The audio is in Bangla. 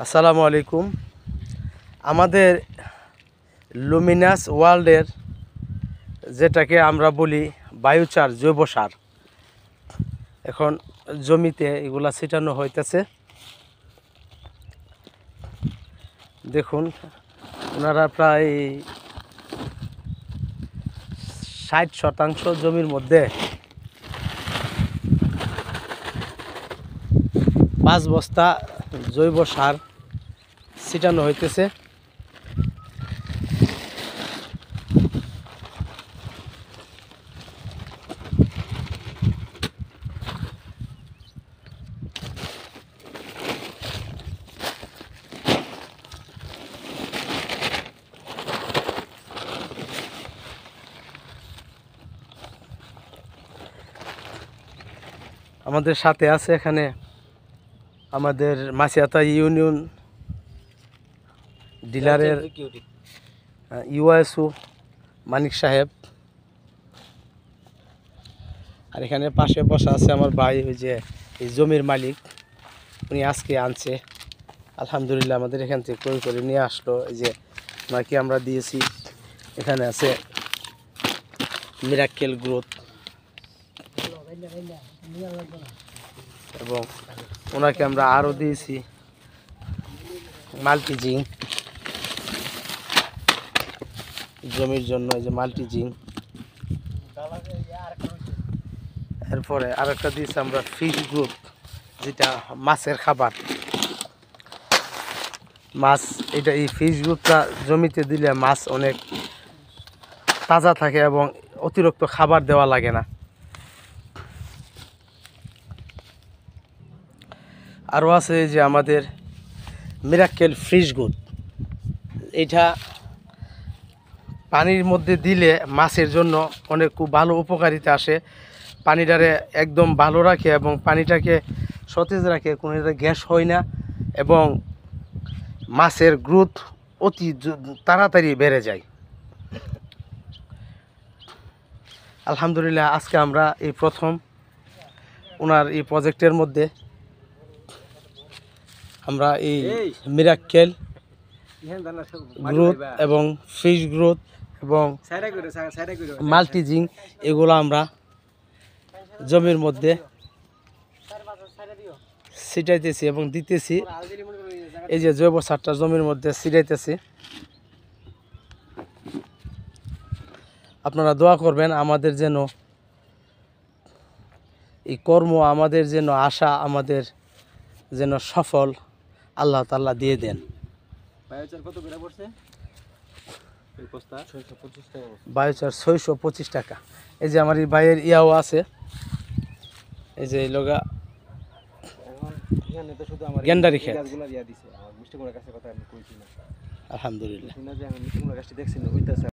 আসসালামু আলাইকুম। আমাদের লুমিনাস ওয়ার্ল্ডের যেটাকে আমরা বলি বায়োচার জৈব সার, এখন জমিতে এগুলা ছিটানো হইতেছে। দেখুন, ওনারা প্রায় 60% জমির মধ্যে 5 বস্তা জৈব সার ছিটানো হইতেছে। আমাদের সাথে আছে এখানে আমাদের মাছিয়াতা ইউনিয়ন ডিলারের ইউএসও মানিক সাহেব, আর এখানে পাশে বসা আছে আমার ভাই, ওই যে এই জমির মালিক, উনি আজকে আনছে। আলহামদুলিল্লাহ আমাদের এখান থেকে ক্রয় করে নিয়ে আসলো। এই যে ওনাকে আমরা দিয়েছি। এখানে আছে মিরাক্কেল গ্রোথ, এবং ওনাকে আমরা আরও দিয়েছি মাল্টিজিং জমির জন্য। এই যে মাল্টিজিং, এরপরে আরেকটা দিয়েছি আমরা ফিশ গ্রোথ, যেটা মাছের খাবার। মাছ, এটা এই ফিশ গ্রোথটা জমিতে দিলে মাছ অনেক তাজা থাকে এবং অতিরিক্ত খাবার দেওয়া লাগে না। আরও আছে যে আমাদের মিরাক্কেল ফিশ গ্রোথ, এটা পানির মধ্যে দিলে মাছের জন্য অনেক খুব ভালো উপকারিতা আসে। পানিটারে একদম ভালো রাখে এবং পানিটাকে সতেজ রাখে, কোনো গ্যাস হয় না, এবং মাছের গ্রোথ অতি তাড়াতাড়ি বেড়ে যায়। আলহামদুলিল্লাহ আজকে আমরা এই প্রথম ওনার এই প্রজেক্টের মধ্যে আমরা এই মিরাক্কেল গ্রোথ এবং ফিশ গ্রোথ এবং মাল্টিজিং এগুলো আমরা জমির মধ্যে ছিটাইতেছি এবং দিতেছি। এই যে জৈব সারটা জমির মধ্যে ছিটাইতেছি। আপনারা দোয়া করবেন আমাদের যেন এই কর্ম, আমাদের যেন আশা, আমাদের যেন সফল আল্লাহ তাআলা দিয়ে দেন। বায়োচার 625 টাকা। এই যে আমার এই ভাইয়ের ইয়াও আছে, এই যে লগা গেন্ডারি খেত। আলহামদুলিল্লাহ।